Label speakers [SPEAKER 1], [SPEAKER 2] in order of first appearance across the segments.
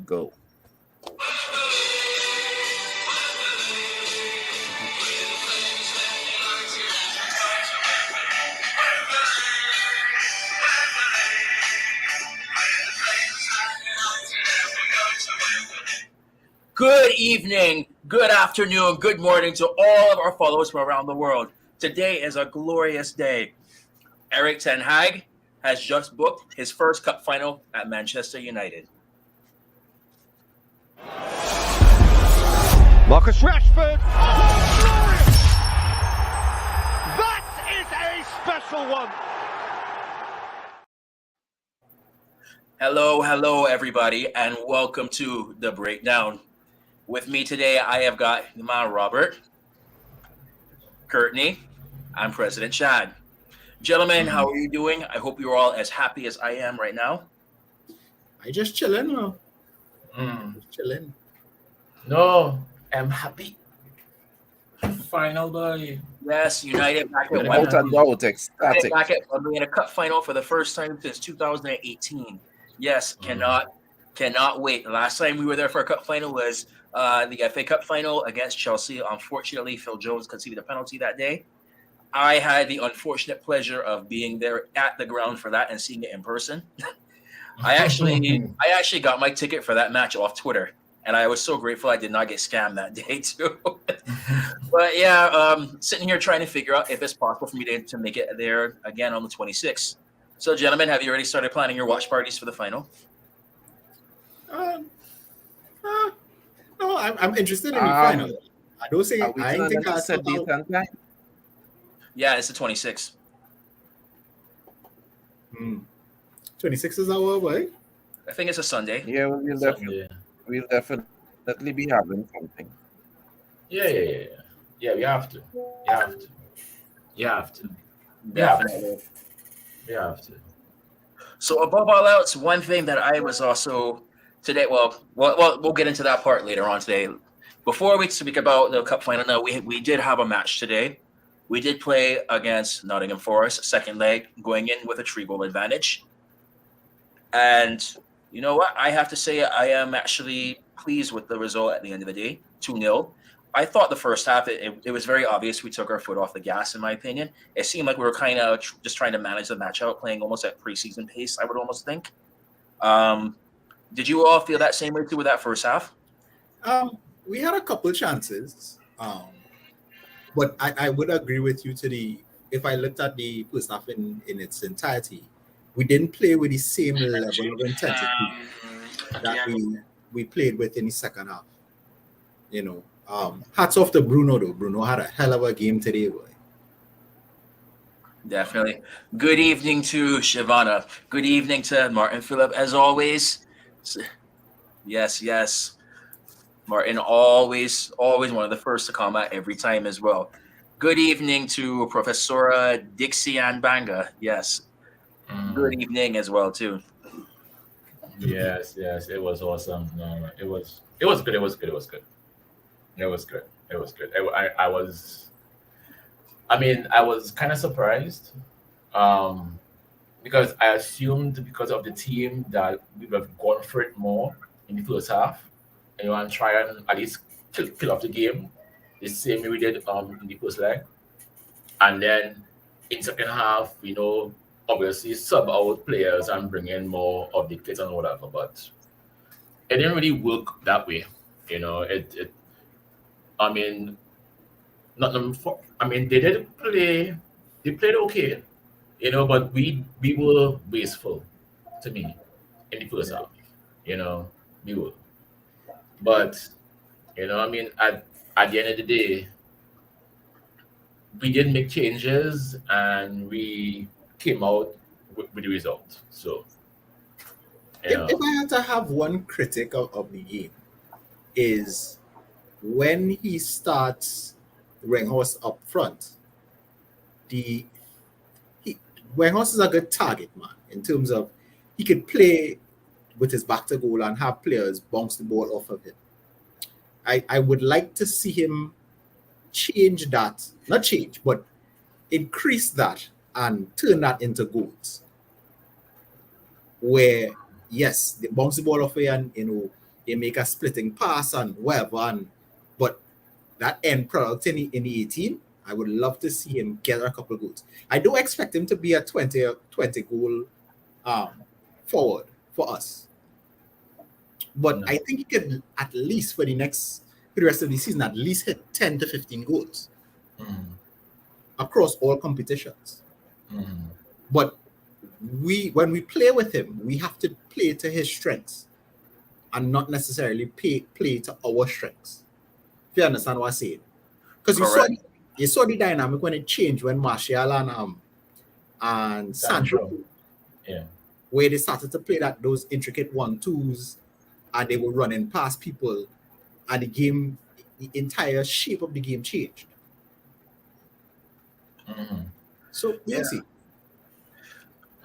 [SPEAKER 1] Go.
[SPEAKER 2] Good evening, good afternoon, good morning to all of our followers from around the world. Today is a glorious day. Eric Ten Hag has just booked his first cup final at Manchester United.
[SPEAKER 3] Marcus Rashford. Oh, glorious! That is a special one.
[SPEAKER 2] Hello, everybody, and welcome to the breakdown. With me today, I have got my Robert, Courtney, and President Chad. Gentlemen, how are you doing? I hope you're all as happy as I am right now.
[SPEAKER 1] I just chilling, Just chilling.
[SPEAKER 4] No, I'm happy. Final boy.
[SPEAKER 2] Yes, United back at
[SPEAKER 1] Without
[SPEAKER 2] Wembley.
[SPEAKER 1] a doubt, ecstatic.
[SPEAKER 2] Back at Wembley in a cup final for the first time since 2018. Yes, cannot wait. Last time we were there for a cup final was the FA Cup final against Chelsea. Unfortunately, Phil Jones conceded a penalty that day. I had the unfortunate pleasure of being there at the ground for that and seeing it in person. I actually got my ticket for that match off Twitter, and I was so grateful I did not get scammed that day too. But yeah, sitting here trying to figure out if it's possible for me to make it there again on the 26th. So, gentlemen, have you already started planning your watch parties for the final?
[SPEAKER 1] No, I'm interested in the final. I don't say I ain't think I
[SPEAKER 5] said date and time.
[SPEAKER 2] Yeah, it's the 26th.
[SPEAKER 1] 26 is our way.
[SPEAKER 2] I think it's a Sunday.
[SPEAKER 5] Yeah, we'll definitely be having something.
[SPEAKER 4] Yeah. We have to. You have to.
[SPEAKER 2] Definitely.
[SPEAKER 4] You have to.
[SPEAKER 2] So above all else, one thing that I was also today. Well, we'll get into that part later on today. Before we speak about the cup final, no, we did have a match today. We did play against Nottingham Forest, second leg, going in with a 3-goal advantage. And you know what? I have to say I am actually pleased with the result at the end of the day, 2-0. I thought the first half, it was very obvious we took our foot off the gas, in my opinion. It seemed like we were kind of just trying to manage the match out, playing almost at preseason pace, I would almost think. Did you all feel that same way too with that first half?
[SPEAKER 1] We had a couple of chances. But I would agree with you if I looked at the first half in its entirety, we didn't play with the same level of intensity that we played with in the second half. Hats off to Bruno though. Bruno had a hell of a game today, boy.
[SPEAKER 2] Definitely. Good evening to Shivana. Good evening to Martin Phillip, as always. Yes. Martin, always one of the first to comment every time as well. Good evening to Professora Dixie Ann Banga. Yes. Good evening as well too.
[SPEAKER 4] Yes. It was awesome. No, it was good. It was good. I was kind of surprised, because I assumed because of the team that we would have gone for it more in the first half. And try and at least kill off the game the same way we did in the first leg. And then in second half, obviously sub out players and bring in more of the kids and whatever. But it didn't really work that way. They played okay, but we were wasteful to me in the first half. We were. But at the end of the day, we did make changes and we came out with the result. So,
[SPEAKER 1] If I had to have one critic of the game, is when he starts Weghorst up front. Weghorst is a good target man in terms of he could play with his back to goal and have players bounce the ball off of him. I would like to see him change that, not change, but increase that and turn that into goals. Where, yes, they bounce the ball off you and, they make a splitting pass and whatever. But that end product in the 18, I would love to see him get a couple of goals. I don't expect him to be a 20 goal forward for us. But I think he could, at least for the rest of the season, at least hit 10 to 15 goals across all competitions. But when we play with him, we have to play to his strengths and not necessarily play to our strengths. If you understand what I'm saying. Because you saw the dynamic when it changed when Martial and Sancho, where they started to play those intricate 1-2s, and they were running past people, and the entire shape of the game changed. So we'll see.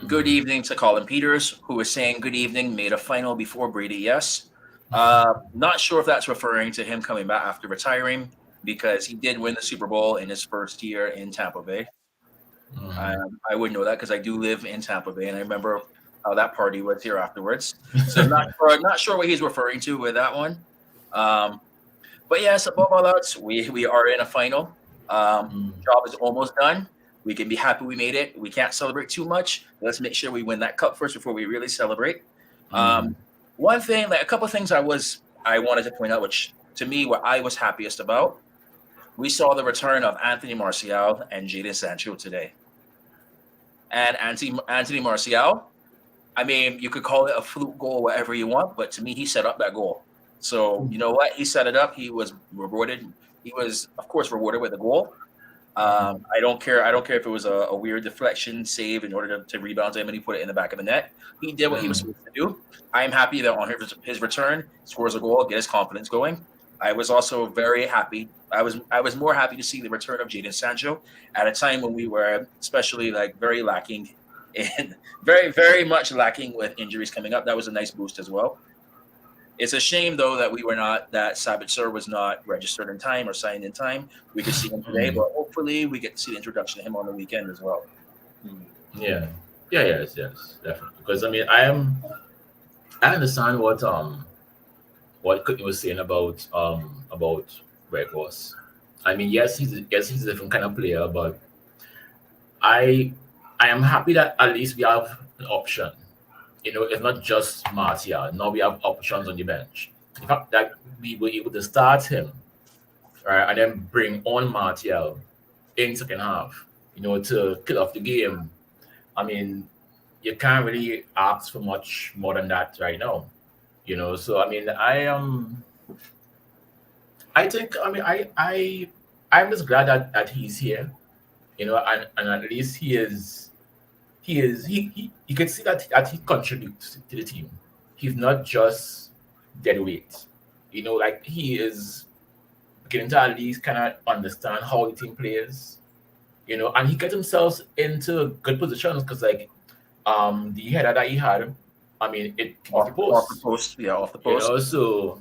[SPEAKER 2] Good evening to Colin Peters, who was saying good evening, made a final before Brady. Yes. Not sure if that's referring to him coming back after retiring, because he did win the Super Bowl in his first year in Tampa Bay. I would know that because I do live in Tampa Bay, and I remember how that party was here afterwards. So not sure what he's referring to with that one. But yes, above all else, we are in a final. Job is almost done. We can be happy we made it. We can't celebrate too much. Let's make sure we win that cup first before we really celebrate. One thing, a couple of things I wanted to point out, which to me, what I was happiest about, we saw the return of Anthony Martial and Jadon Sancho today. And Anthony Martial, I mean, you could call it a fluke goal, whatever you want, but to me, he set up that goal. So you know what? He set it up. He was rewarded. He was, of course, rewarded with a goal. I don't care. I don't care if it was a weird deflection save in order to rebound to him and he put it in the back of the net. He did what he was supposed to do. I am happy that on his return, scores a goal, get his confidence going. I was also very happy. I was more happy to see the return of Jadon Sancho at a time when we were especially very lacking and very, very much lacking with injuries coming up. That was a nice boost as well. It's a shame, though, that Sabitzer was not registered in time or signed in time. We could see him today, but hopefully we get to see the introduction of him on the weekend as well.
[SPEAKER 4] Yes, definitely. Because I mean, I understand what Courtney was saying about Weghorst. I mean, yes, he's a different kind of player, but I am happy that at least we have an option. You know, it's not just Martial. Now we have options on the bench. In fact, that we were able to start him, right, and then bring on Martial in second half, you know, to kill off the game. I mean, you can't really ask for much more than that right now, you know. So I mean, I'm just glad that he's here, you know, and at least you can see that he contributes to the team. He's not just dead weight. You know, like he is beginning to at least kind of understand how the team plays, you know, and he gets himself into good positions because the header that he had, I mean, it off the post.
[SPEAKER 2] Off the post.
[SPEAKER 4] You know, so,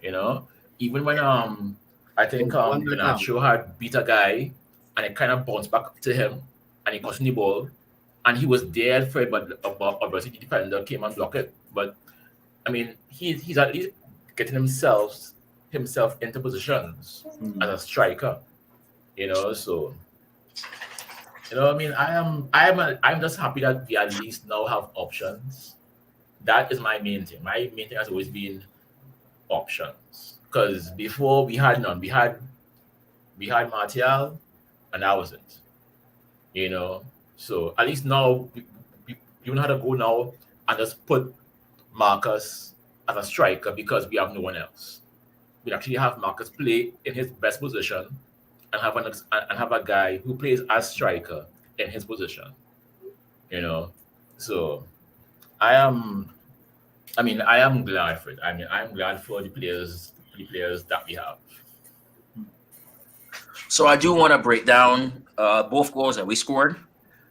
[SPEAKER 4] you know, even when I think Nacho had beat a guy and it kind of bounced back to him and he caught the ball. And he was there for it, but obviously the defender came and blocked it. But I mean, he's at least getting himself into positions as a striker. You know, so you know, I mean, I'm just happy that we at least now have options. That is my main thing. My main thing has always been options. Because before we had none. We had Martial, and that was it. You know. So at least now we know how to go now and just put Marcus as a striker because we have no one else. We actually have Marcus play in his best position and have a guy who plays as striker in his position. You know, so I am glad for it. I mean, I'm glad for the players that we have.
[SPEAKER 2] So I do want to break down both goals that we scored.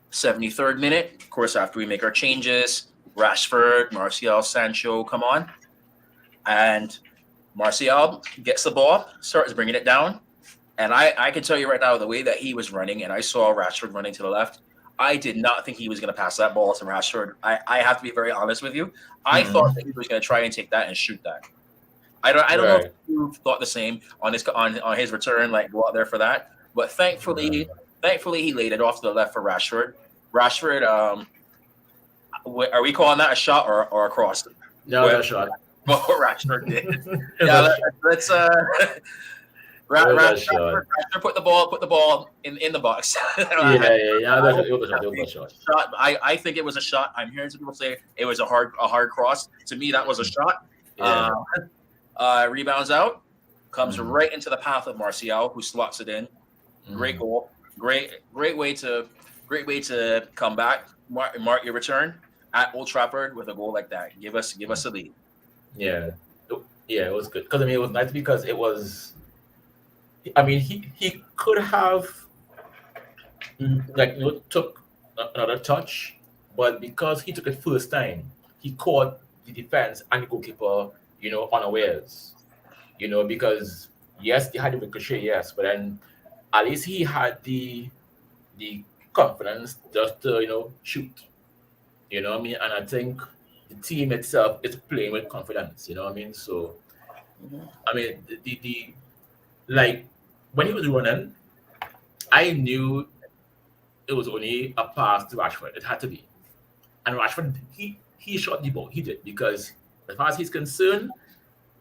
[SPEAKER 2] 73rd minute, of course, after we make our changes, Rashford, Martial, Sancho come on. And Martial gets the ball, starts bringing it down. And I can tell you right now, the way that he was running, and I saw Rashford running to the left, I did not think he was going to pass that ball to Rashford. I have to be very honest with you. I thought that he was going to try and take that and shoot that. I don't know if
[SPEAKER 4] Right.
[SPEAKER 2] you thought the same on his return, like go out there for that. But thankfully he laid it off to the left for Rashford. Rashford, are we calling that a shot or a cross?
[SPEAKER 4] No,
[SPEAKER 2] What
[SPEAKER 4] that's shot.
[SPEAKER 2] Rashford did.
[SPEAKER 4] It
[SPEAKER 2] Yeah,
[SPEAKER 4] was
[SPEAKER 2] let's
[SPEAKER 4] a shot.
[SPEAKER 2] Rashford put the ball in the box.
[SPEAKER 4] Yeah. It was a shot.
[SPEAKER 2] Shot. I think it was a shot. I'm hearing some people say it was a hard cross. To me, that was a shot.
[SPEAKER 4] Yeah.
[SPEAKER 2] Rebounds out, comes
[SPEAKER 4] Mhm.
[SPEAKER 2] right into the path of Martial, who slots it in. Great goal. Great way to come back. Mark your return at Old Trafford with a goal like that. Give us a lead.
[SPEAKER 4] Yeah. Yeah, it was good. Because I mean it was nice because it was I mean he could have took another touch, but because he took it first time, he caught the defense and the goalkeeper, unawares. Because yes, he had the ricochet, yes, but then at least he had the confidence just to, shoot. You know what I mean? And I think the team itself is playing with confidence, you know what I mean? So I mean the like when he was running, I knew it was only a pass to Rashford. It had to be. And Rashford, he shot the ball. He did because as far as he's concerned,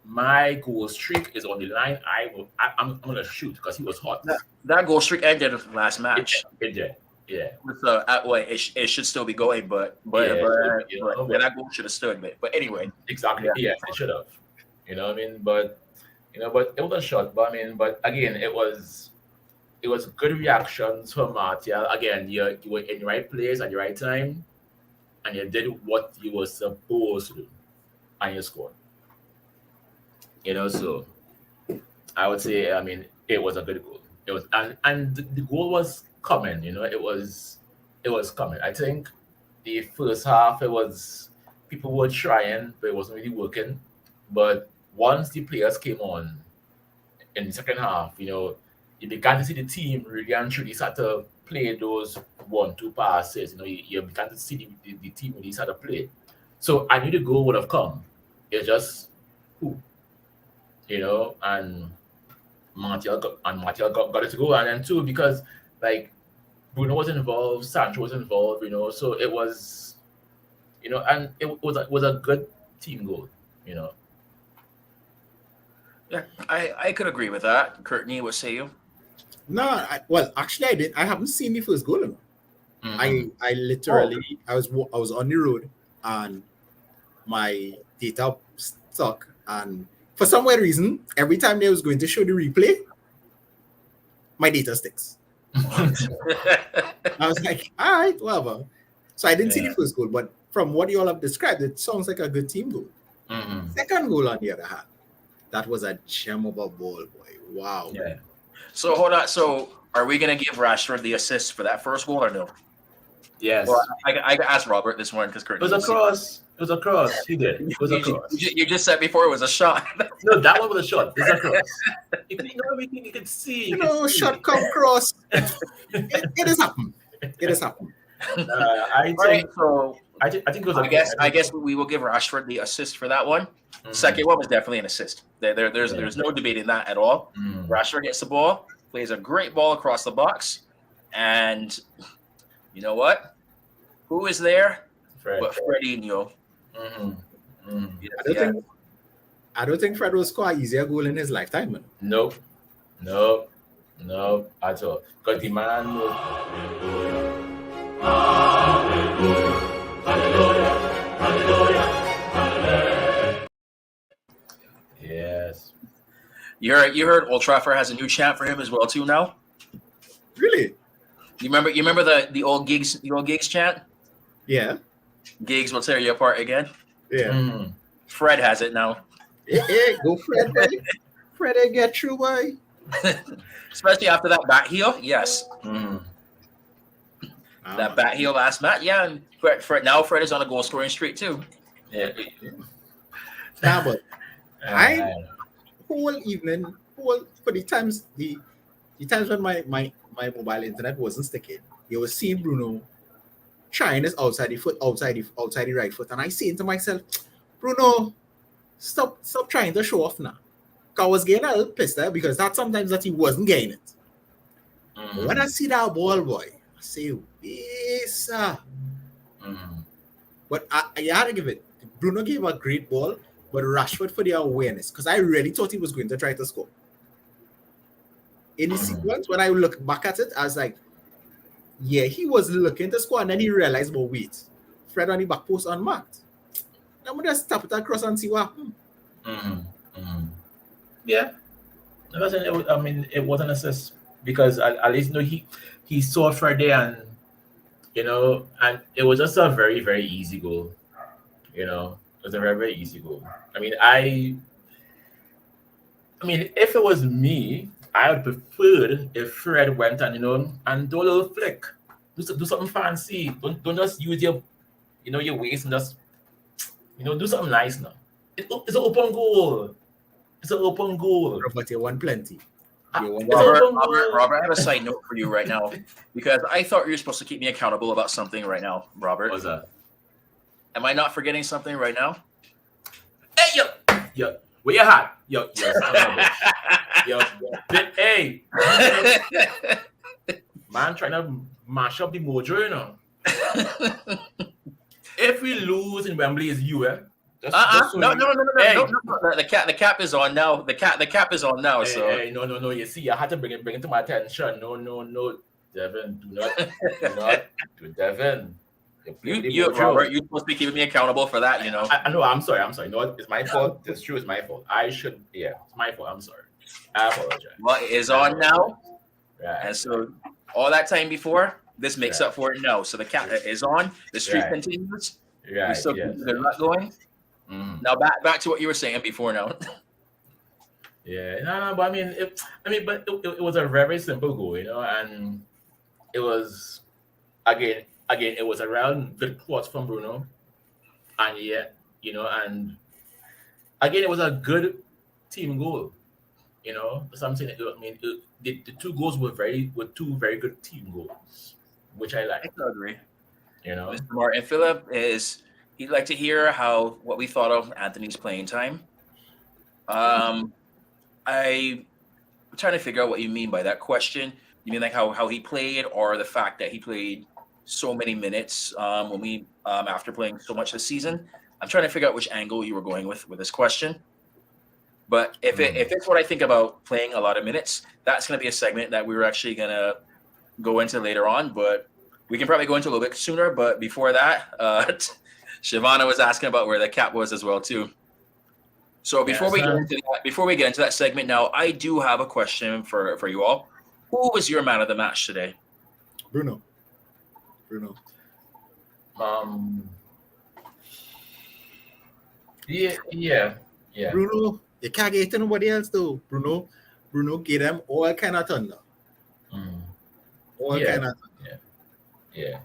[SPEAKER 4] my goal streak is on the line. I'm gonna shoot because he was hot.
[SPEAKER 2] That goal streak ended last match.
[SPEAKER 4] It did. Yeah.
[SPEAKER 2] So it should still be going, but that goal should have stood. But anyway,
[SPEAKER 4] Exactly. Yes, it should have. You know what I mean? But but it was a shot. But I mean, but again, it was good reactions from Martial. Again, you were in the right place at the right time, and you did what you were supposed to do, and you scored. So I would say, I mean, it was a good goal. It was, and the goal was coming. It was coming. I think the first half it was people were trying, but it wasn't really working. But once the players came on in the second half, you began to see the team really and truly start to play those 1-2 passes. You began to see the team really start to play. So I knew the goal would have come. It's just who, and Martial got it to go, and then two because like Bruno was involved, Sancho was involved, so it was, and it was a good team goal.
[SPEAKER 2] yeah, I could agree with that. Courtney, what say you?
[SPEAKER 1] No, actually, I did. I haven't seen the first goal.
[SPEAKER 4] Mhm.
[SPEAKER 1] I literally, I was on the road and my data stuck, and for some weird reason, every time they was going to show the replay, my data sticks. I was like, all right, whatever. So I didn't see the first goal, but from what you all have described, it sounds like a good team goal.
[SPEAKER 4] Mhm.
[SPEAKER 1] Second goal, on the other hand, that was a gem of a ball, boy. Wow.
[SPEAKER 4] Yeah.
[SPEAKER 2] So hold on. So are we gonna give Rashford the assist for that first goal or no?
[SPEAKER 4] Yes.
[SPEAKER 2] Well, I asked Robert this morning because
[SPEAKER 4] It
[SPEAKER 2] Courtney
[SPEAKER 4] was a cross. It was a cross. He did. It was a cross.
[SPEAKER 2] You just said before it was a shot.
[SPEAKER 4] No, that one was a shot. It's a cross. Everything you can see.
[SPEAKER 1] Shot come cross. It has happened. It has happened.
[SPEAKER 4] I
[SPEAKER 2] All right,
[SPEAKER 4] think.
[SPEAKER 2] so
[SPEAKER 4] I think it was.
[SPEAKER 2] I guess we will give Rashford the assist for that one.
[SPEAKER 4] Mhm.
[SPEAKER 2] Second one was definitely an assist. There's no debating that at all.
[SPEAKER 4] Mhm.
[SPEAKER 2] Rashford gets the ball, plays a great ball across the box, and you know what? Who is there
[SPEAKER 4] Fred.
[SPEAKER 2] but Fredinho?
[SPEAKER 4] Mhm. Mhm.
[SPEAKER 1] I don't think Fred will score an easier goal in his lifetime, man.
[SPEAKER 4] Nope. At all. Because the man was. Yes.
[SPEAKER 2] You heard Old Trafford has a new chant for him as well too now.
[SPEAKER 1] Really?
[SPEAKER 2] You remember the old gigs chant?
[SPEAKER 1] Yeah.
[SPEAKER 2] Gigs will tear you apart again.
[SPEAKER 1] Yeah.
[SPEAKER 4] Mhm.
[SPEAKER 2] Fred has it now.
[SPEAKER 1] Hey, go Fred, boy. Fred, get through, boy.
[SPEAKER 2] Especially after that bat heel. Yes.
[SPEAKER 4] Mhm.
[SPEAKER 2] That bat heel last match. Yeah, and Fred is on a goal scoring streak too.
[SPEAKER 4] Yeah.
[SPEAKER 1] Nah, but
[SPEAKER 4] Uh,
[SPEAKER 1] whole evening, for the times when my mobile internet wasn't sticking, you were seeing Bruno trying his outside the right foot, and I saying to myself, Bruno, stop trying to show off now. I was getting a little pissed there because that sometimes that he wasn't getting it.
[SPEAKER 4] Mhm.
[SPEAKER 1] When I see that ball, boy, I say, yes, sir.
[SPEAKER 4] Mhm.
[SPEAKER 1] But I had to give it. Bruno gave a great ball, but Rashford for the awareness, because I really thought he was going to try to score. In the sequence, when I look back at it, I was like, yeah, he was looking to score, and then he realized, but wait, Fred on the back post unmarked. I'm going to just tap it across and see what happens.
[SPEAKER 4] Mhm. Mhm. Yeah. I mean, it wasn't assist because at least he saw Fred there, and and it was just a very, very easy goal. It was a very, very easy goal. I mean, if it was me, I would prefer if Fred went and and do a little flick, do something fancy. Don't just use your waist and just do something nice now. It's an open goal. It's an open goal.
[SPEAKER 1] But you won plenty. You won
[SPEAKER 4] It's
[SPEAKER 2] Robert,
[SPEAKER 4] open goal.
[SPEAKER 2] Robert, I have a side note for you right now because I thought you were supposed to keep me accountable about something right now, Robert.
[SPEAKER 4] What's that?
[SPEAKER 2] Am I not forgetting something right now?
[SPEAKER 4] Hey, yo, where you at? Yo, son of a bitch. Hey, man, trying to mash up the mojo, If we lose in Wembley, it's you, eh?
[SPEAKER 2] No.
[SPEAKER 4] Hey.
[SPEAKER 2] No. The cap is on now. The cap is on now.
[SPEAKER 4] Hey, no. You see, I had to bring it to my attention. No, Devin, do not, Devin.
[SPEAKER 2] You Robert, you're supposed to be keeping me accountable for that.
[SPEAKER 4] I know. I'm sorry. No, it's my fault. It's true. It's my fault. It's my fault. I'm sorry. I apologize.
[SPEAKER 2] Well, it is on now,
[SPEAKER 4] Right.
[SPEAKER 2] and so all that time before, this makes up for it now. So the cap is on. The streak continues.
[SPEAKER 4] Right.
[SPEAKER 2] We still keep the luck going.
[SPEAKER 4] Mm.
[SPEAKER 2] Now back to what you were saying before. Now.
[SPEAKER 4] Yeah, no, but it was a very simple goal, and it was again, it was around good cross from Bruno, and and again, it was a good team goal, something. The two goals were two very good team goals, which I like.
[SPEAKER 2] I can agree.
[SPEAKER 4] Mr.
[SPEAKER 2] Mr. Martin Phillip he'd like to hear what we thought of Anthony's playing time. I'm trying to figure out what you mean by that question. You mean like how he played, or the fact that he played so many minutes when we after playing so much this season? I'm trying to figure out which angle you were going with this question. But if it's what I think about playing a lot of minutes, that's going to be a segment that we were actually going to go into later on. But we can probably go into a little bit sooner. But before that, Shavana was asking about where the cap was as well too. So before we get into that segment now, I do have a question for you all. Who was your man of the match today?
[SPEAKER 1] Bruno.
[SPEAKER 4] Yeah.
[SPEAKER 1] Bruno, you can't get to nobody else though. Bruno gave them all kind of thunder. All kind of thunder.
[SPEAKER 4] Yeah.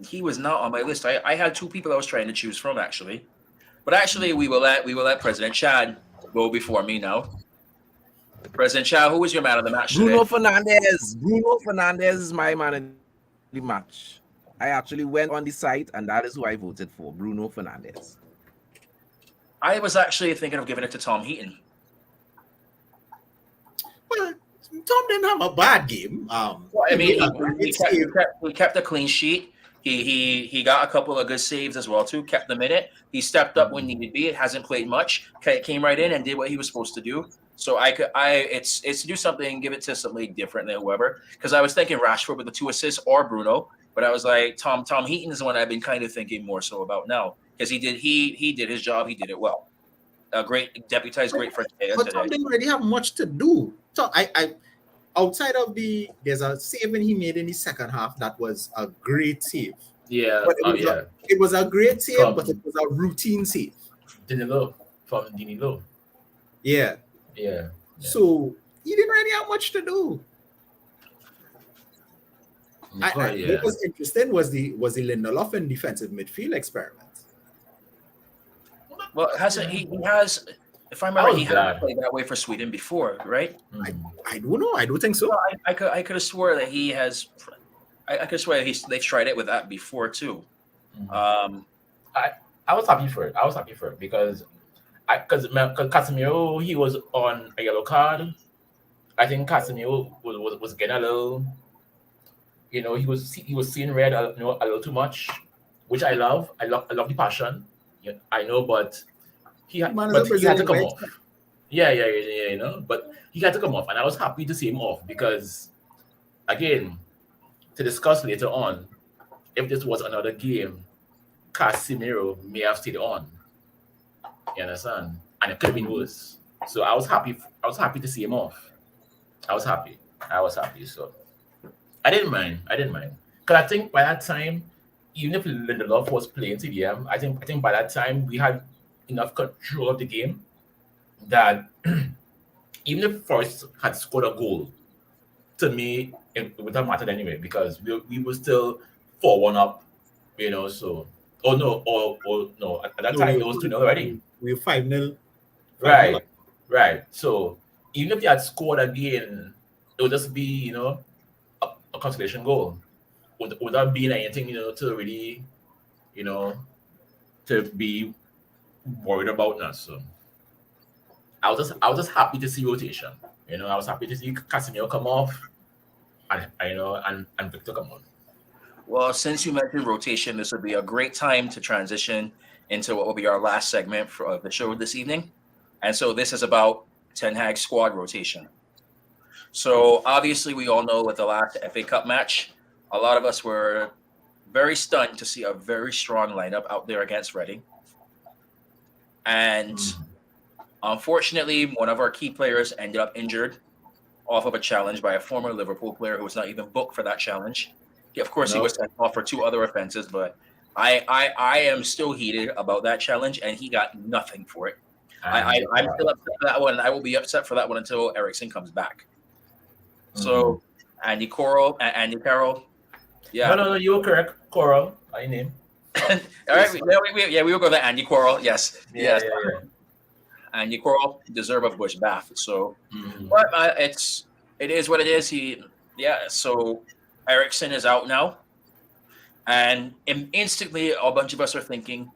[SPEAKER 2] He was not on my list. I had two people I was trying to choose from actually. But actually we will let President Chad go before me now. President Chad, who was your man of the match today?
[SPEAKER 5] Bruno Fernandes is my man of the match. I actually went on the site and that is who I voted for, Bruno Fernandes.
[SPEAKER 2] I was actually thinking of giving it to Tom Heaton.
[SPEAKER 1] Well, Tom didn't have a bad game.
[SPEAKER 2] He kept a clean sheet. He got a couple of good saves as well too. Kept them in it. He stepped up when needed be. It hasn't played much. Came right in and did what he was supposed to do. So it's to do something, give it to somebody different than whoever. Because I was thinking Rashford with the 2 assists or Bruno, but I was like Tom Heaton is the one I've been kind of thinking more so about now because he did his job. He did it well. Great deputized, great French player
[SPEAKER 1] But
[SPEAKER 2] today.
[SPEAKER 1] Tom didn't really have much to do. So I outside of there's a save he made in the second half that was a great save.
[SPEAKER 4] Yeah.
[SPEAKER 1] But it was a great save, but it was a routine save.
[SPEAKER 4] Dinilo.
[SPEAKER 1] Yeah.
[SPEAKER 4] Yeah.
[SPEAKER 1] So he didn't really have much to do. What was interesting was the Lindelof and defensive midfield experiment.
[SPEAKER 2] Well, he has, if I remember, he hasn't played that way for Sweden before, right?
[SPEAKER 1] I don't know. I don't think so.
[SPEAKER 2] Well, I could have swore that he has. I could swear they've tried it with that before too.
[SPEAKER 4] I was happy for it. I was happy for it because Casemiro, he was on a yellow card. I think Casemiro was getting a little, he was seeing red, a little too much, which I love. I love the passion. Yeah, I know, but
[SPEAKER 1] Man is a
[SPEAKER 4] but he had to
[SPEAKER 1] Brazilian,
[SPEAKER 4] come
[SPEAKER 1] right?
[SPEAKER 4] off. Yeah, but he had to come off, and I was happy to see him off because, again, to discuss later on, if this was another game, Casemiro may have stayed on. You understand? And it could have been worse. So I was happy. I was happy to see him off. I was happy. I was happy. So I didn't mind. I didn't mind because I think by that time, even if Lindelof was playing TDM, I think by that time we had enough control of the game that even if Forest had scored a goal, to me it would have mattered anyway because we were still 4-1 up. So or no, at that
[SPEAKER 1] No,
[SPEAKER 4] time it was 2-0 already.
[SPEAKER 1] we were 5-0.
[SPEAKER 4] Right, right. So even if they had scored again, it would just be, a consolation goal without being anything, to really, you know, to be worried about now. So I was just happy to see rotation. I was happy to see Casemiro come off and Victor come on.
[SPEAKER 2] Well, since you mentioned rotation, this would be a great time to transition into what will be our last segment for the show this evening. And so this is about Ten Hag squad rotation. So obviously, we all know with the last FA Cup match, a lot of us were very stunned to see a very strong lineup out there against Reading. And unfortunately, one of our key players ended up injured off of a challenge by a former Liverpool player who was not even booked for that challenge. Of course, he was sent off for 2 other offenses, but I am still heated about that challenge, and he got nothing for it. I'm still upset for that one. I will be upset for that one until Ericsson comes back. So, Andy Carroll, yeah.
[SPEAKER 4] No, you were correct. Coral, my name.
[SPEAKER 2] All right, we will go to Andy Carroll. Yes, yes.
[SPEAKER 4] Yeah.
[SPEAKER 2] Andy Carroll deserve a bush bath. So, but it is what it is. So Ericsson is out now, and instantly a bunch of us are thinking,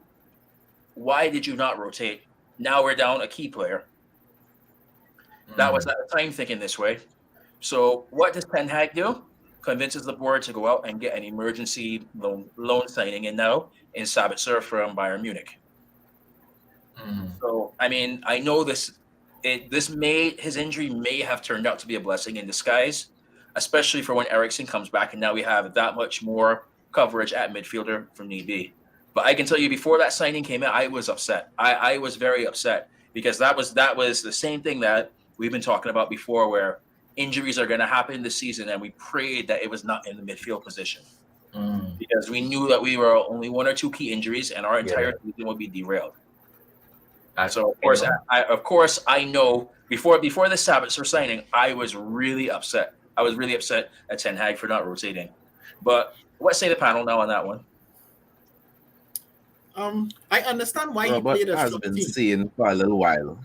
[SPEAKER 2] why did you not rotate? Now we're down a key player. That was at the time thinking this way. So what does Ten Hag do? Convinces the board to go out and get an emergency loan signing in now in Sabitzer from Bayern Munich. So I mean, I know his injury may have turned out to be a blessing in disguise, especially for when Ericsson comes back, and now we have that much more coverage at midfielder from need be. But I can tell you, before that signing came in, I was upset. I was very upset because that was the same thing that we've been talking about before, where injuries are going to happen this season, and we prayed that it was not in the midfield position because we knew that we were only 1 or 2 key injuries, and our entire season would be derailed. So of course, I know before the Sabitzer signing, I was really upset. I was really upset at Ten Hag for not rotating. But what say the panel now on that one?
[SPEAKER 1] I understand why
[SPEAKER 5] Robert
[SPEAKER 1] he played a
[SPEAKER 5] has
[SPEAKER 1] strong
[SPEAKER 5] been
[SPEAKER 1] team.
[SPEAKER 5] saying for a little while.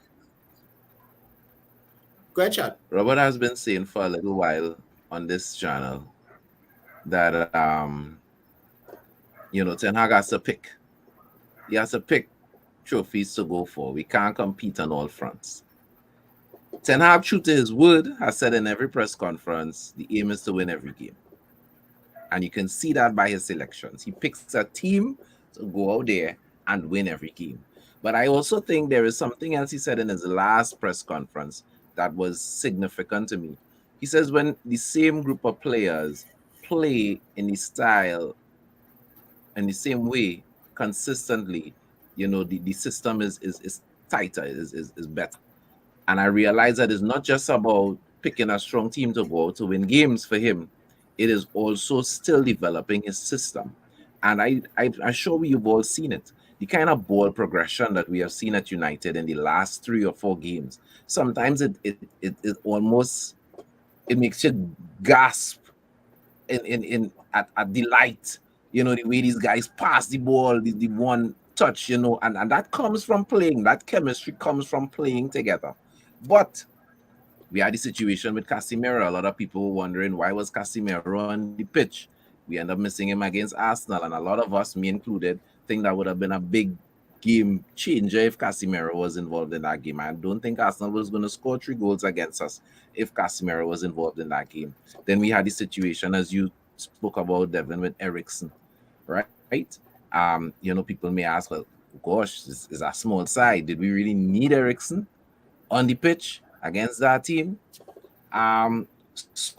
[SPEAKER 1] Go ahead, Chad.
[SPEAKER 5] Robert has been saying for a little while on this channel that Ten Hag has to pick. He has to pick trophies to go for. We can't compete on all fronts. Ten Hag, true to his word, has said in every press conference, the aim is to win every game. And you can see that by his selections. He picks a team to go out there and win every game. But I also think there is something else he said in his last press conference that was significant to me. He says when the same group of players play in the style in the same way consistently, the system is tighter, is better. And I realize that it's not just about picking a strong team to go to win games for him. It is also still developing his system. And I'm sure you've all seen it. The kind of ball progression that we have seen at United in the last 3 or 4 games. Sometimes it almost makes you gasp at delight. The way these guys pass the ball, the one touch, and that comes from playing. That chemistry comes from playing together. But we had the situation with Casemiro. A lot of people were wondering why was Casemiro on the pitch. We end up missing him against Arsenal, and a lot of us, me included, think that would have been a big game changer if Casemiro was involved in that game. I don't think Arsenal was going to score 3 goals against us if Casemiro was involved in that game. Then we had the situation, as you spoke about, Devin, with Eriksen, right? People may ask, well, gosh, this is a small side. Did we really need Eriksen on the pitch against that team? So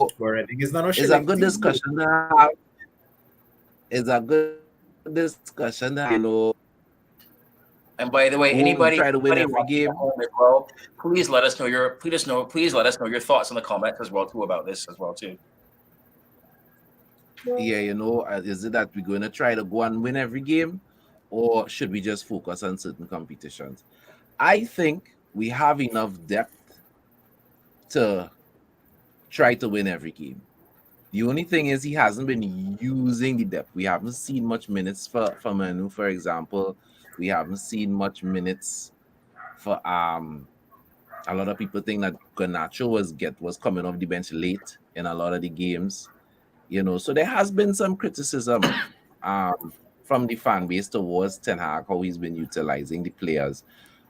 [SPEAKER 1] it's not
[SPEAKER 5] it's a good discussion to have. It's a good discussion to have,
[SPEAKER 2] And by the way, anybody
[SPEAKER 5] try to win every
[SPEAKER 2] watching
[SPEAKER 5] game.
[SPEAKER 2] at home as well, please let us know your thoughts in the comments as well too about this as well too.
[SPEAKER 5] Yeah, is it that we're going to try to go and win every game, or should we just focus on certain competitions? I think we have enough depth to try to win every game. The only thing is he hasn't been using the depth. We haven't seen much minutes for Manu, for example. We haven't seen much minutes for a lot of people think that Garnacho was coming off the bench late in a lot of the games. So there has been some criticism from the fan base towards Ten Hag, how he's been utilizing the players.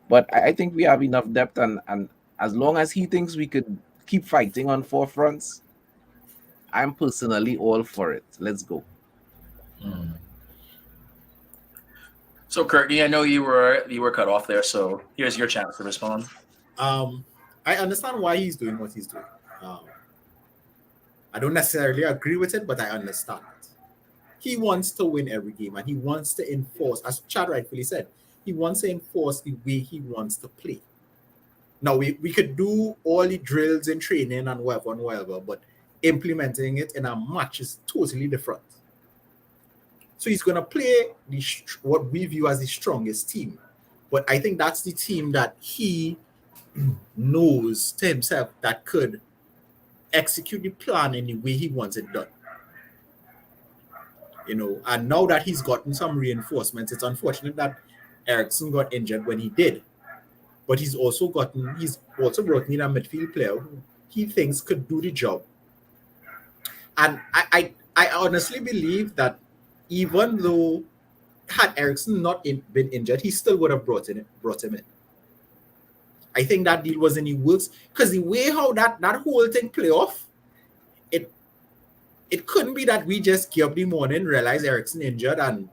[SPEAKER 5] But I think we have enough depth, and as long as he thinks we could keep fighting on 4 fronts, I'm personally all for it. Let's go.
[SPEAKER 2] So, Courtney, I know you were cut off there, so here's your chance to respond.
[SPEAKER 1] I understand why he's doing what he's doing. I don't necessarily agree with it, but I understand it. He wants to win every game, and he wants to enforce, as Chad rightfully said, he wants to enforce the way he wants to play. Now, we could do all the drills in training and whatever, but implementing it in a match is totally different. So he's going to play what we view as the strongest team. But I think that's the team that he knows to himself that could execute the plan in the way he wants it done. And now that he's gotten some reinforcements, it's unfortunate that Eriksen got injured when he did. But he's also brought in a midfield player who he thinks could do the job. And I honestly believe that even though had Eriksen not been injured, he still would have brought him in. I think that deal was in the works because the way how that whole thing play off, it couldn't be that we just get up the morning, realize Eriksen injured, and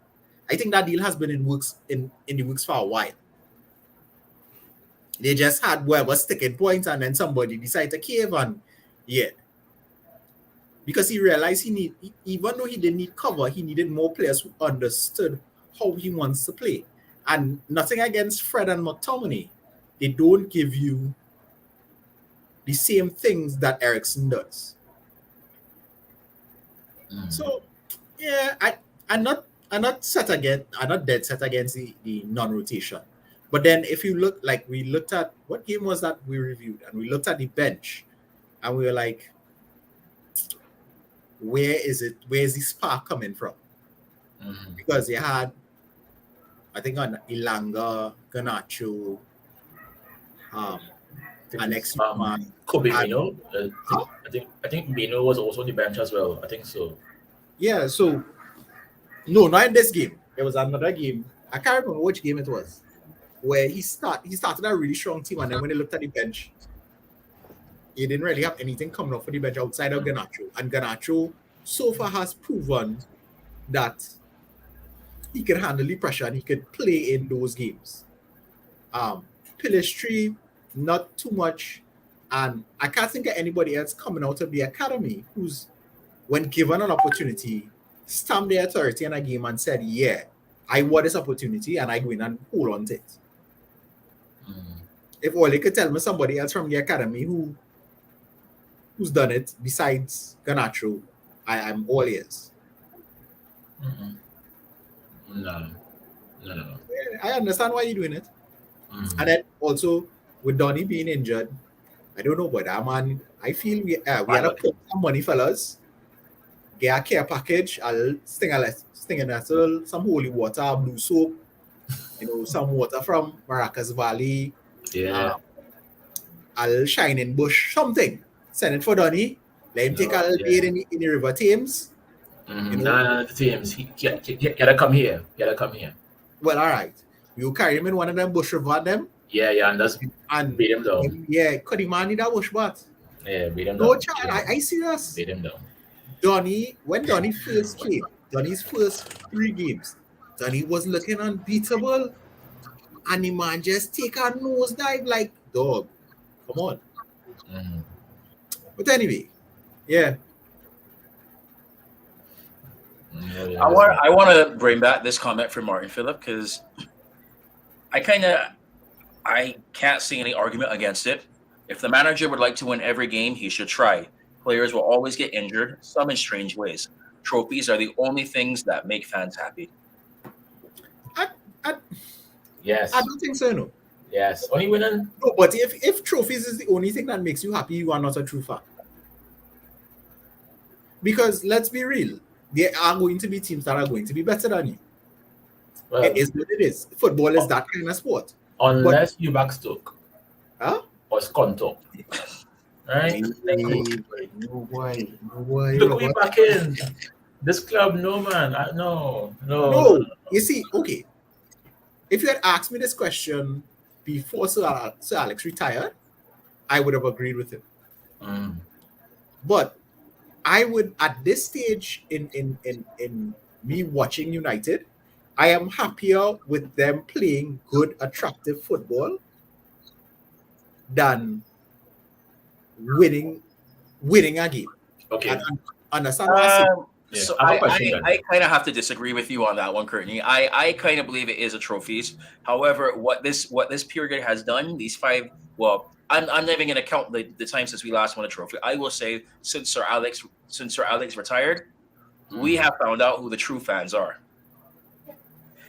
[SPEAKER 1] I think that deal has been in works in the works for a while. They just had whatever sticking points, and then somebody decided to cave, and because he realized even though he didn't need cover, he needed more players who understood how he wants to play. And nothing against Fred and McTominay, they don't give you the same things that Eriksen does. So, I'm not dead set against the non-rotation. But then if you look, like we looked at, what game was that we reviewed? And we looked at the bench and we were like, where is the spark coming from? Because you had, I think, on Ilanga, Garnacho, Alex
[SPEAKER 4] Kobe Mino. I think Mino was also on the bench as well. I think so.
[SPEAKER 1] Yeah, so no, not in this game. There was another game. I can't remember which game it was, where he started a really strong team, and then when they looked at the bench, he didn't really have anything coming off for the bench outside of Garnacho. And Garnacho so far has proven that he can handle the pressure and he could play in those games. Pilistri, not too much. And I can't think of anybody else coming out of the academy who's, when given an opportunity, stamped their authority in a game and said, yeah, I want this opportunity and I go in and hold on to it. If Ole could tell me somebody else from the academy who's done it besides Garnacho, I'm all ears.
[SPEAKER 4] No.
[SPEAKER 1] I understand why you're doing it. And then also with Donny being injured, I don't know, but man, I feel we had to put some money, fellas. Get a care package. I'll sting in some holy water, blue soap, some water from Maracas Valley.
[SPEAKER 4] Yeah.
[SPEAKER 1] I'll shine in bush, something. Send it for Donny. Let him take a day in the River Thames.
[SPEAKER 4] The Thames. He gotta come here.
[SPEAKER 1] Well, all right. You carry him in one of them bush river them,
[SPEAKER 4] Yeah, and just
[SPEAKER 1] and
[SPEAKER 4] beat him down.
[SPEAKER 1] yeah, could the man need that bush bat?
[SPEAKER 4] Yeah, beat him
[SPEAKER 1] No
[SPEAKER 4] down.
[SPEAKER 1] child, I serious.
[SPEAKER 4] Beat him down.
[SPEAKER 1] When Donny first came, Donny's first 3 games, Donny was looking unbeatable. And the man just take a nosedive like, dog, come on.
[SPEAKER 4] Mm-hmm.
[SPEAKER 1] But anyway, yeah.
[SPEAKER 2] I want to bring back this comment from Martin Phillip because I can't see any argument against it. If the manager would like to win every game, he should try. Players will always get injured, some in strange ways. Trophies are the only things that make fans happy.
[SPEAKER 4] Yes.
[SPEAKER 1] I don't think so, no.
[SPEAKER 4] Yes. Only winning.
[SPEAKER 1] No, but if trophies is the only thing that makes you happy, you are not a true fan. Because let's be real, there are going to be teams that are going to be better than you.
[SPEAKER 4] Well,
[SPEAKER 1] It is what it is. Football is that kind of sport.
[SPEAKER 4] Unless you back Stoke.
[SPEAKER 1] Huh?
[SPEAKER 4] Or Skonto. Right?
[SPEAKER 1] No way.
[SPEAKER 4] Look, we back in. This club, no, man. No.
[SPEAKER 1] You see, okay. If you had asked me this question before Sir Alex retired, I would have agreed with him.
[SPEAKER 4] Mm.
[SPEAKER 1] But I would, at this stage in me watching United, I am happier with them playing good, attractive football than winning a game.
[SPEAKER 4] Okay.
[SPEAKER 1] And understand what I'm saying?
[SPEAKER 4] Yeah,
[SPEAKER 2] So
[SPEAKER 4] I have a question
[SPEAKER 2] I kind of have to disagree with you on that one, Courtney. I kind of believe it is a trophies. However, what this period has done, these 5, well, I'm not even going to count the time since we last won a trophy. I will say since Sir Alex retired, we have found out who the true fans are.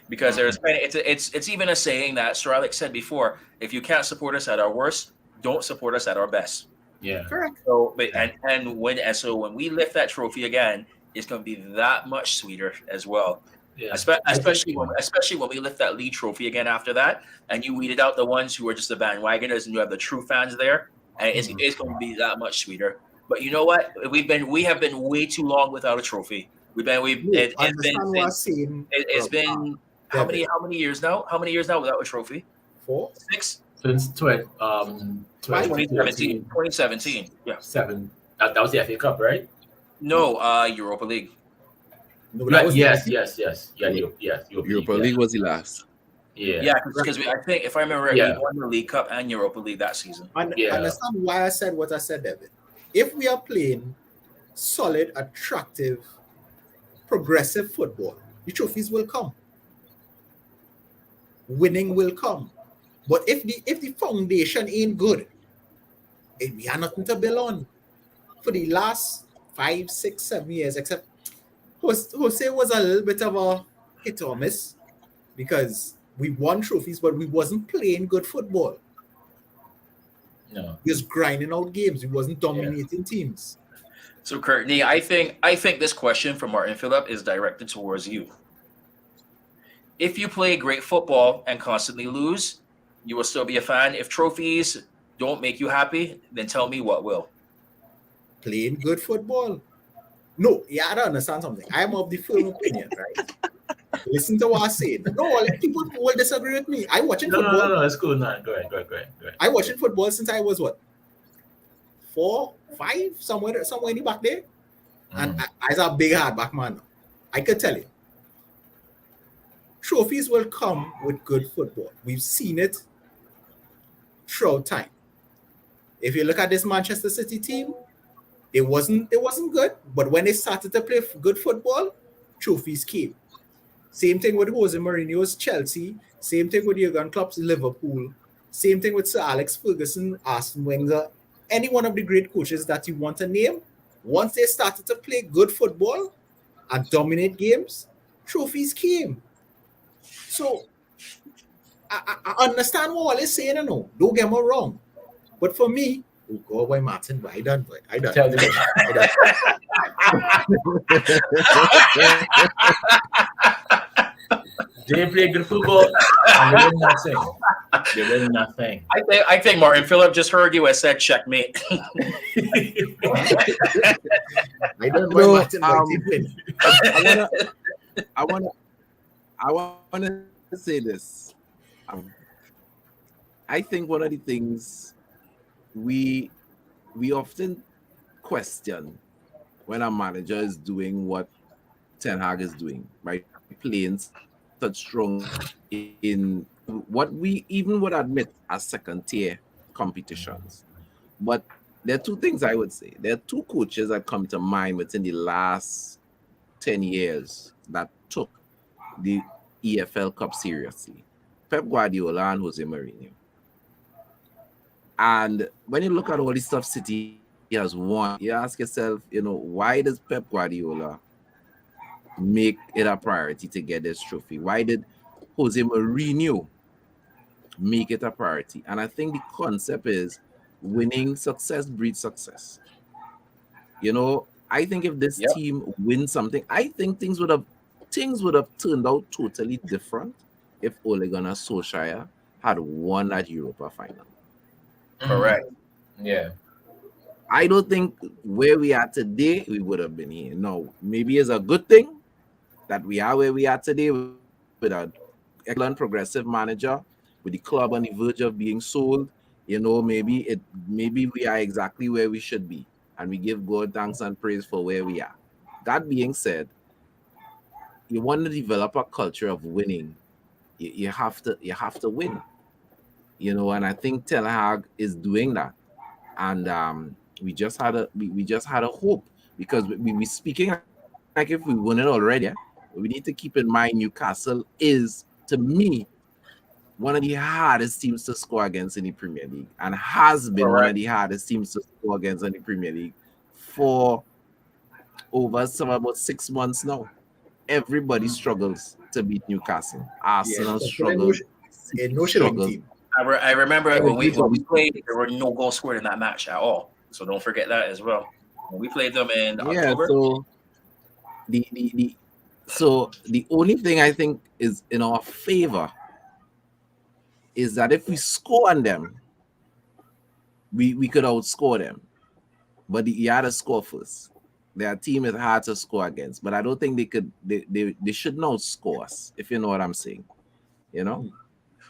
[SPEAKER 2] Because there's it's even a saying that Sir Alex said before: if you can't support us at our worst, don't support us at our best.
[SPEAKER 4] Yeah.
[SPEAKER 1] Correct.
[SPEAKER 2] So, but so when we lift that trophy again, it's going to be that much sweeter as well.
[SPEAKER 4] Yeah.
[SPEAKER 2] Especially when we lift that league trophy again after that, and you weeded out the ones who are just the bandwagoners, and you have the true fans there, and it's going to be that much sweeter. But you know what? We have been way too long without a trophy. It's been how many years now? How many years now without a trophy?
[SPEAKER 1] 4?
[SPEAKER 2] 6.
[SPEAKER 4] Since
[SPEAKER 2] 2017. Yeah.
[SPEAKER 4] 7. That was the FA Cup, right?
[SPEAKER 2] No, Europa League.
[SPEAKER 1] No, that was
[SPEAKER 4] yes. Yeah,
[SPEAKER 5] Europa League was the last.
[SPEAKER 2] Yeah, because I think if I remember right, we won the League Cup and Europa League that season.
[SPEAKER 1] Understand why I said what I said, David. If we are playing solid, attractive, progressive football, the trophies will come. Winning will come. But if the foundation ain't good, we have nothing to build on. For the last 5, 6, 7 years, except Jose was a little bit of a hit or miss because we won trophies, but we wasn't playing good football.
[SPEAKER 4] No.
[SPEAKER 1] We was grinding out games. We wasn't dominating teams.
[SPEAKER 2] So, Courtney, I think this question from Martin Phillip is directed towards you. If you play great football and constantly lose, you will still be a fan. If trophies don't make you happy, then tell me what will.
[SPEAKER 1] Playing good football. No, I don't understand something. I am of the firm opinion, right? Listen to what I say. No, people will disagree with me. I watching football.
[SPEAKER 4] No, that's cool. No, go ahead.
[SPEAKER 1] I watching football since I was what? 4, 5, somewhere in the back there. And I was a big hard back man. I could tell you. Trophies will come with good football. We've seen it throughout time. If you look at this Manchester City team, it wasn't good, but when they started to play good football, trophies came. Same thing with Jose Mourinho's Chelsea, same thing with Jurgen Klopp's Liverpool, same thing with Sir Alex Ferguson, Arsene Wenger, any one of the great coaches that you want to name. Once they started to play good football and dominate games, trophies came. So I understand what Wall is saying, don't get me wrong. But for me, go by Martin, but I done.
[SPEAKER 4] Tell me. They play good football and they win nothing.
[SPEAKER 2] I think Martin Phillip just heard you and said checkmate.
[SPEAKER 1] I don't know Martin,
[SPEAKER 5] I want to say this. I think one of the things we we often question when a manager is doing what Ten Hag is doing by playing such strongly in what we even would admit as second tier competitions. But there are two things I would say. There are two coaches that come to mind within the last 10 years that took the EFL Cup seriously: Pep Guardiola and Jose Mourinho. And when you look at all the stuff City has won, you ask yourself, why does Pep Guardiola make it a priority to get this trophy? Why did Jose Mourinho make it a priority? And I think the concept is winning success breeds success. I think if this
[SPEAKER 2] Yep.
[SPEAKER 5] team wins something, I think things would have turned out totally different if Ole Gunnar Solskjaer had won that Europa final.
[SPEAKER 2] Correct.
[SPEAKER 4] Yeah.
[SPEAKER 5] I don't think where we are today we would have been here. No, maybe it's a good thing that we are where we are today with an excellent progressive manager, with the club on the verge of being sold. Maybe we are exactly where we should be, and we give God thanks and praise for where we are. That being said, you want to develop a culture of winning. You have to win. And I think Ten Hag is doing that. And we just had a hope, because we speaking like if we won it already. We need to keep in mind Newcastle is, to me, one of the hardest teams to score against in the Premier League, and has been one of
[SPEAKER 2] Correct.
[SPEAKER 5] the hardest teams to score against in the Premier League for about 6 months now. Everybody struggles to beat Newcastle.
[SPEAKER 1] Yeah,
[SPEAKER 5] Arsenal
[SPEAKER 1] but a no,
[SPEAKER 5] struggles.
[SPEAKER 1] a
[SPEAKER 5] City
[SPEAKER 1] no shilling
[SPEAKER 5] struggles.
[SPEAKER 1] team.
[SPEAKER 2] I remember when we
[SPEAKER 5] Everybody
[SPEAKER 2] played, there
[SPEAKER 5] struggles.
[SPEAKER 2] were no goals scored in that match at all. So don't forget that as well. When we played them in
[SPEAKER 5] Yeah,
[SPEAKER 2] October,
[SPEAKER 5] so the only thing I think is in our favor is that if we score on them, we could outscore them. But you had to score first. Their team is hard to score against, but I don't think they should not score us, if you know what I'm saying. You know?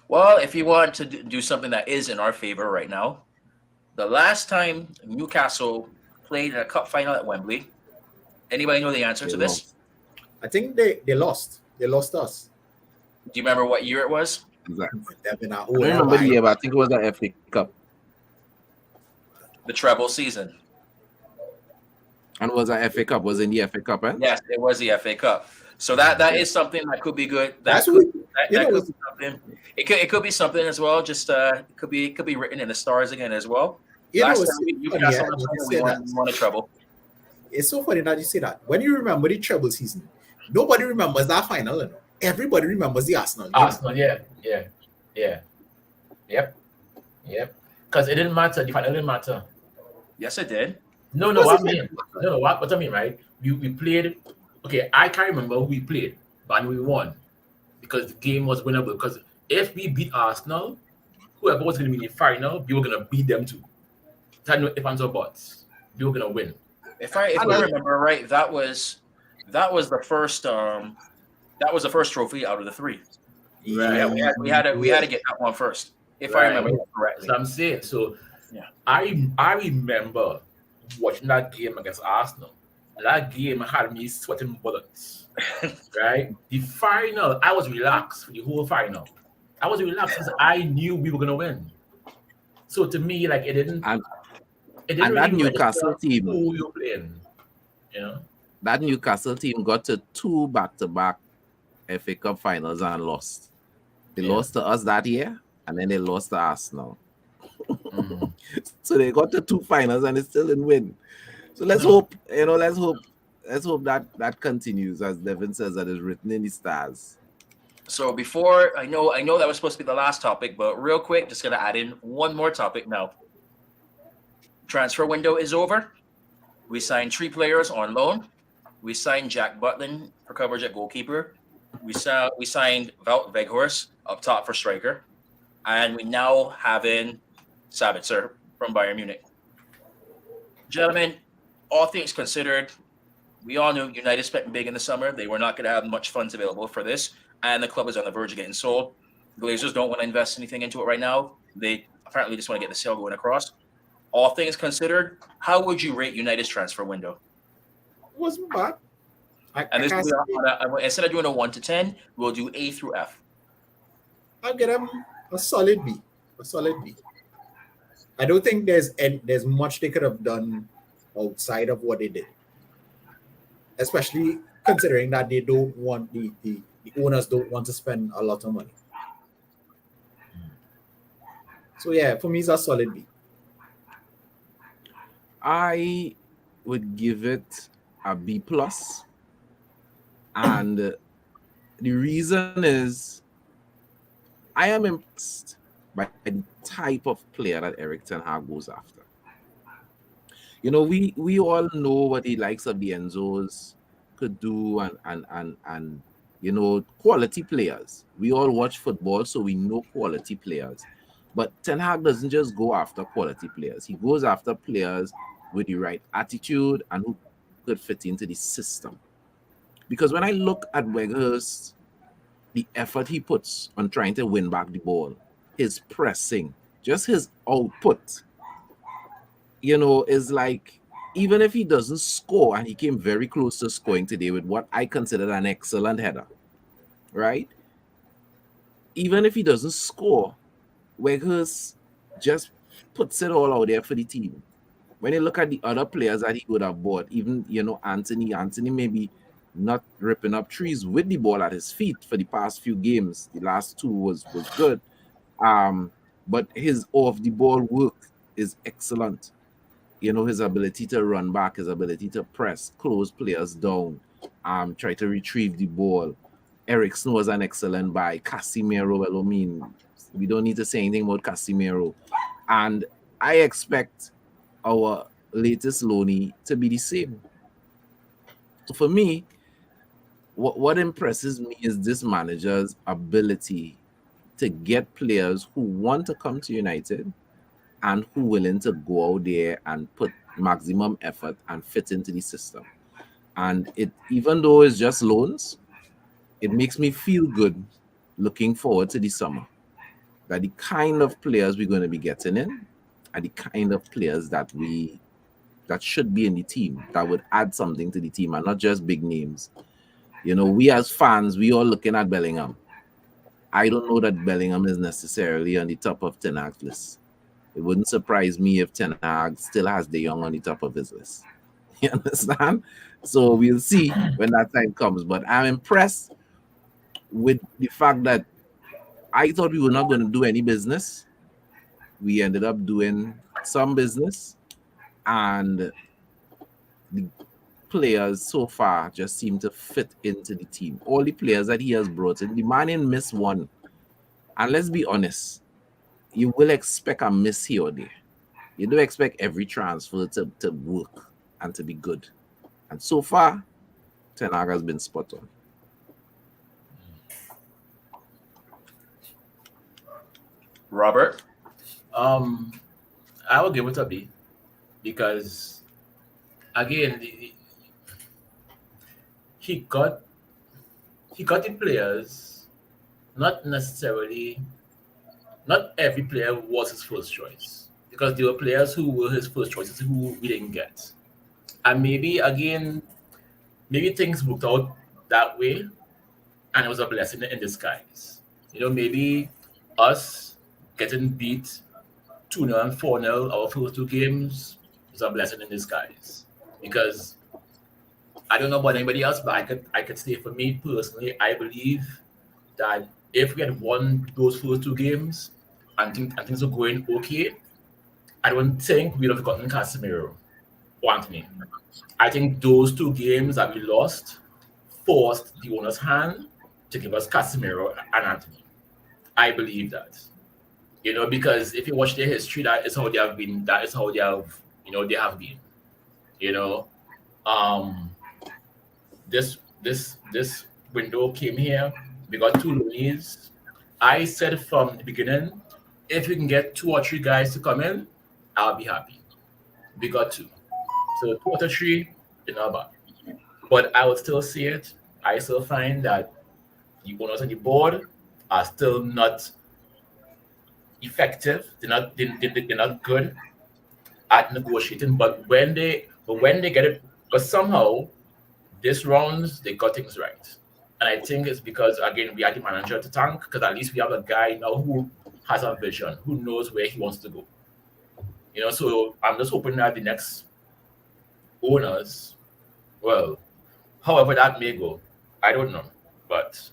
[SPEAKER 2] well, if you want to do something that is in our favor right now, the last time Newcastle played in a cup final at Wembley, anybody know the answer
[SPEAKER 5] They
[SPEAKER 2] to this?
[SPEAKER 5] lost.
[SPEAKER 1] I think they lost. They lost us.
[SPEAKER 2] Do you remember what year it was?
[SPEAKER 5] Exactly.
[SPEAKER 1] They've been our
[SPEAKER 5] I
[SPEAKER 1] own
[SPEAKER 5] don't remember the
[SPEAKER 1] while.
[SPEAKER 5] year, but I think it was the FA Cup.
[SPEAKER 2] The treble season.
[SPEAKER 5] And it was a FA Cup. Was in the FA Cup, eh?
[SPEAKER 2] Yes, it was the FA Cup. So that is something that could be good.
[SPEAKER 1] That's
[SPEAKER 2] That
[SPEAKER 1] what
[SPEAKER 2] could
[SPEAKER 1] you
[SPEAKER 2] that
[SPEAKER 1] know.
[SPEAKER 2] could be something. It could be something as well. Just it could be written in the stars again as well. Last time
[SPEAKER 1] It's so
[SPEAKER 2] we
[SPEAKER 1] funny,
[SPEAKER 2] Newcastle
[SPEAKER 1] when you
[SPEAKER 2] we
[SPEAKER 1] say
[SPEAKER 2] won
[SPEAKER 1] that.
[SPEAKER 2] we won a treble.
[SPEAKER 1] It's so funny that you say that. When you remember the treble season, nobody remembers that final. You know? Everybody remembers the Arsenal game.
[SPEAKER 4] Arsenal, yeah. Yep. Because it didn't matter. The final didn't matter.
[SPEAKER 2] Yes, it did.
[SPEAKER 4] No,
[SPEAKER 1] Of course
[SPEAKER 4] what
[SPEAKER 1] it
[SPEAKER 4] I mean.
[SPEAKER 1] did.
[SPEAKER 4] No, what I mean, right? We played. Okay, I can't remember who we played, but we won because the game was winnable. Because if we beat Arsenal, whoever was going to be in the final, we were going to beat them too. I know if or buts. We were going to win.
[SPEAKER 2] If I
[SPEAKER 1] I know.
[SPEAKER 2] remember right, that was the first trophy out of the three. Yeah, we had to get that one first. If I
[SPEAKER 4] Right.
[SPEAKER 2] remember
[SPEAKER 4] That's
[SPEAKER 2] correctly.
[SPEAKER 4] what I'm saying. So,
[SPEAKER 2] Yeah.
[SPEAKER 4] I remember watching that game against Arsenal. That game had me sweating bullets. Right? The final, I was relaxed for the whole final. I was relaxed because I knew we were gonna win. So to me, like it didn't
[SPEAKER 5] And
[SPEAKER 4] really
[SPEAKER 5] and that
[SPEAKER 4] register
[SPEAKER 5] Newcastle team,
[SPEAKER 4] who you're playing. You know?
[SPEAKER 5] that Newcastle team got to 2 back-to-back FA Cup finals and lost. They
[SPEAKER 4] Yeah.
[SPEAKER 5] lost to us that year, and then they lost to Arsenal.
[SPEAKER 4] Mhm.
[SPEAKER 5] So they got to 2 finals and they still didn't win. So let's
[SPEAKER 4] No.
[SPEAKER 5] hope, let's hope that continues, as Devin says, that is written in the stars.
[SPEAKER 2] So before I know that was supposed to be the last topic, but real quick, just gonna add in one more topic now. Transfer window is over. We signed 3 players on loan. We signed Jack Butland for coverage at goalkeeper. We signed Wout Weghorst up top for striker, and we now have in Sabitzer from Bayern Munich. Gentlemen, all things considered, we all knew United spent big in the summer. They were not going to have much funds available for this, and the club is on the verge of getting sold. Glazers don't want to invest anything into it right now. They apparently just want to get the sale going across. All things considered, how would you rate United's transfer window?
[SPEAKER 1] It wasn't bad.
[SPEAKER 2] And
[SPEAKER 1] I
[SPEAKER 2] this will
[SPEAKER 1] can't
[SPEAKER 2] be
[SPEAKER 1] say,
[SPEAKER 2] instead of doing a 1 to 10, we'll do A through F.
[SPEAKER 1] I'll get them a solid B. A solid B. I don't think there's much they could have done outside of what they did. Especially considering that they don't want the owners don't want to spend a lot of money. So yeah, for me it's a solid B.
[SPEAKER 5] I would give it a B plus, and the reason is I am impressed by the type of player that Eric Ten Hag goes after. You know, we all know what the likes of the Enzos could do, and you know, quality players. We all watch football, so we know quality players. But Ten Hag doesn't just go after quality players. He goes after players with the right attitude and who could fit into the system. Because when I look at Weghorst, the effort he puts on trying to win back the ball, his pressing, just his output, you know, is like, even if he doesn't score, and he came very close to scoring today with what I consider an excellent header, right? Even if he doesn't score, Weghorst just puts it all out there for the team. When you look at the other players that he would have bought, even, you know, Anthony maybe not ripping up trees with the ball at his feet for the past few games. The last two was good. But his off the ball work is excellent. You know, his ability to run back, his ability to press, close players down, try to retrieve the ball. Eriksen was an excellent buy. Casemiro, well, I mean, we don't need to say anything about Casemiro. And I expect our latest loanee to be the same. So for me, what impresses me is this manager's ability to get players who want to come to United and who willing to go out there and put maximum effort and fit into the system. And it, even though it's just loans, it makes me feel good looking forward to the summer. That the kind of players we're going to be getting in are the kind of players that should be in the team, that would add something to the team and not just big names. You know, we as fans, we all looking at Bellingham. I don't know that Bellingham is necessarily on the top of Ten Hag's list. It wouldn't surprise me if Ten Hag still has De Jong on the top of his list. You understand? So we'll see when that time comes. But I'm impressed with the fact that I thought we were not going to do any business. We ended up doing some business, and the players so far just seem to fit into the team. All the players that he has brought in, the man in miss one. And let's be honest, you will expect a miss here or there. You don't expect every transfer to work and to be good. And so far, Ten Hag has been spot on.
[SPEAKER 2] Robert?
[SPEAKER 4] I will give it a B because, again, he got the players. Not every player was his first choice, because there were players who were his first choices who we didn't get, and maybe things worked out that way, and it was a blessing in disguise. You know, maybe us getting beat 2-0 and 4-0 our first two games was a blessing in disguise, because I don't know about anybody else, but I could say for me personally, I believe that if we had won those first two games and things were going okay, I don't think we'd have gotten Casemiro or Anthony. I think those two games that we lost forced the owner's hand to give us Casemiro and Anthony. I believe that. You know, because if you watch their history, that is how they have been. That is how they have, they have been. You know, this window came here. We got two loanees. I said from the beginning, if we can get 2 or 3 guys to come in, I'll be happy. We got 2. So 2 or 3 is not bad. But I would still see it. I still find that the owners on the board are still not effective. They're not good at negotiating. But when they get it, but somehow this rounds they got things right. And I think it's because again we are the manager to thank, because at least we have a guy now who has a vision, who knows where he wants to go. So I'm just hoping that the next owners, well, however that may go, I don't know. But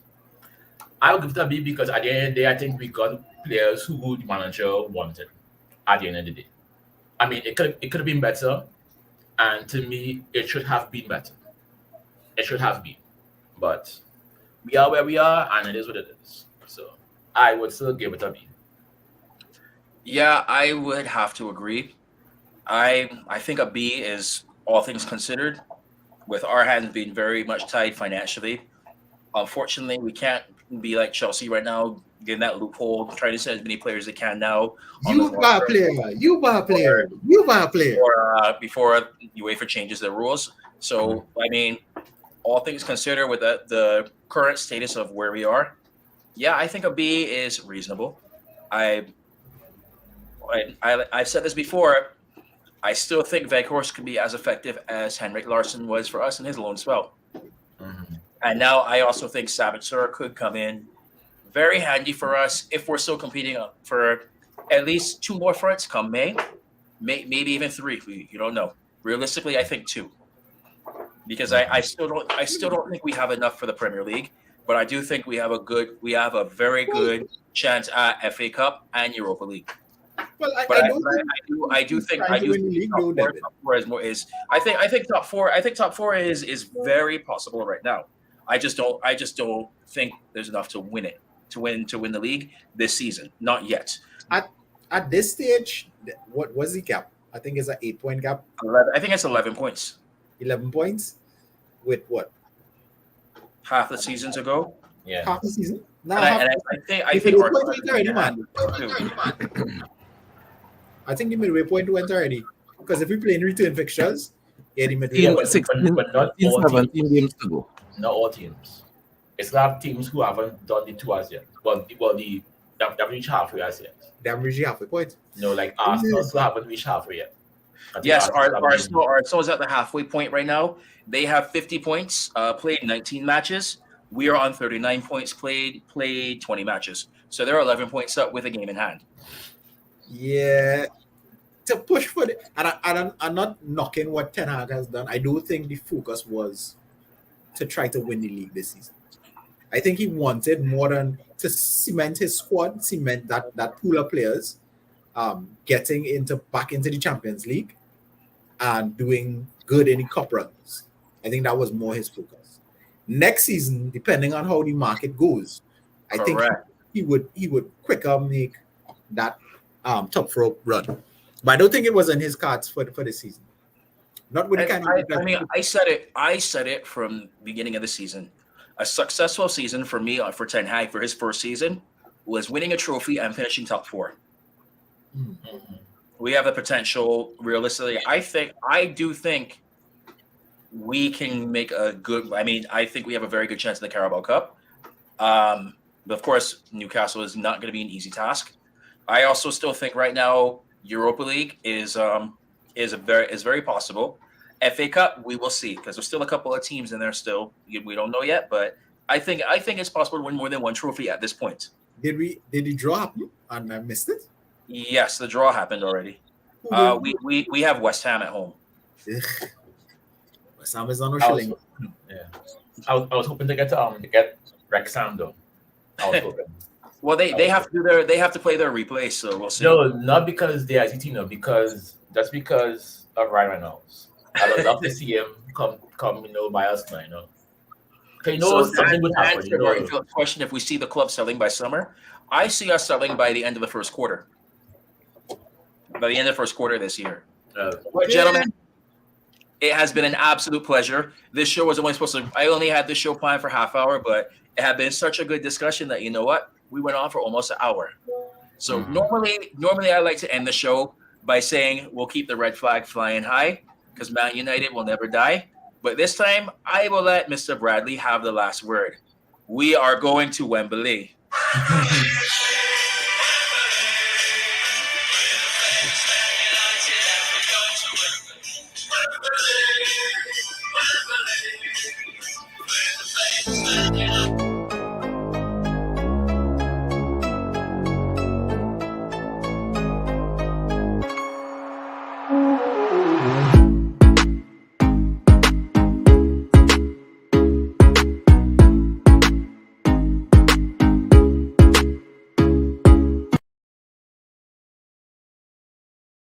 [SPEAKER 4] I'll give it a B because at the end of the day, I think we got players who the manager wanted at the end of the day. I mean, it could have been better, and to me, it should have been better. It should have been, but we are where we are, and it is what it is. So I would still give it a B.
[SPEAKER 2] Yeah, I would have to agree. I think a B is all things considered, with our hands being very much tied financially. Unfortunately, we can't be like Chelsea right now, getting that loophole, trying to send as many players as they can now.
[SPEAKER 1] You buy a player.
[SPEAKER 2] Before UEFA changes the rules. So, I mean, all things considered, with the current status of where we are, yeah, I think a B is reasonable. I've said this before. I still think Weghorst could be as effective as Henrik Larsson was for us in his loan spell.
[SPEAKER 4] Mm-hmm.
[SPEAKER 2] And now I also think Sabitzer could come in very handy for us if we're still competing for at least 2 more fronts come May, maybe even 3. You don't know. Realistically, I think 2, because I still don't think we have enough for the Premier League, but I do think we have a very good chance at FA Cup and Europa League.
[SPEAKER 1] Well,
[SPEAKER 2] I think top four is very possible right now. I just don't think there's enough to win it, to win the league this season. Not yet.
[SPEAKER 1] At this stage, what was the gap? I think it's an 8-point gap.
[SPEAKER 2] 11, I think it's 11 points.
[SPEAKER 1] 11 points with what?
[SPEAKER 2] Half the season to go.
[SPEAKER 4] Yeah.
[SPEAKER 1] Half the season. Now,
[SPEAKER 2] I think our
[SPEAKER 1] already, man. I think the midway point went already. Because if we play in return fixtures, yeah, the midway point.
[SPEAKER 5] 16,
[SPEAKER 4] but not all
[SPEAKER 5] 17
[SPEAKER 4] teams.
[SPEAKER 5] games to go.
[SPEAKER 4] Not all teams. It's a lot of teams who haven't done the 2 as yet. They haven't reached halfway as yet.
[SPEAKER 1] They haven't reached halfway point.
[SPEAKER 4] Like Arsenal still haven't reached halfway yet.
[SPEAKER 2] Yes, Arsenal is at the halfway point right now. They have 50 points, played 19 matches. We are on 39 points, played 20 matches. So they're 11 points up with a game in hand.
[SPEAKER 1] Yeah. To push for it. And I'm not knocking what Ten Hag has done. I do think the focus was to try to win the league this season. I think he wanted more than to cement his squad, cement that pool of players, getting back into the Champions League and doing good in the cup runs. I think that was more his focus. Next season, depending on how the market goes, I think he would quicker make that top 4 run. But I don't think it was in his cards for the season. Not with
[SPEAKER 2] I said it from the beginning of the season. A successful season for me, for Ten Hag, for his first season, was winning a trophy and finishing top 4.
[SPEAKER 4] Mm-hmm.
[SPEAKER 2] We have the potential. Realistically, I do think we can make a good. I mean, I think we have a very good chance in the Carabao Cup. But of course, Newcastle is not going to be an easy task. I also still think right now Europa League is very possible. FA Cup, we will see, because there's still a couple of teams in there still. We don't know yet, but I think it's possible to win more than one trophy at this point.
[SPEAKER 1] Did the draw happen and I missed it?
[SPEAKER 2] Yes, the draw happened already. We have West Ham at home.
[SPEAKER 1] West Ham is on no shilling.
[SPEAKER 4] Yeah, I was hoping to get Wrexham though. I was hoping.
[SPEAKER 2] Well, they have to play their replay, so we'll see.
[SPEAKER 4] No, not because they are Tino, because of Ryan Reynolds. I would love to see him come, by us now, So something would happen.
[SPEAKER 2] Your question: if we see the club selling by summer, I see us selling by the end of the first quarter. By the end of the first quarter this year. Gentlemen, it has been an absolute pleasure. This show was only I only had this show planned for half hour, but it had been such a good discussion that, you know what? We went on for almost an hour. So normally I like to end the show by saying we'll keep the red flag flying high, because Man United will never die. But this time, I will let Mr. Bradley have the last word. We are going to Wembley.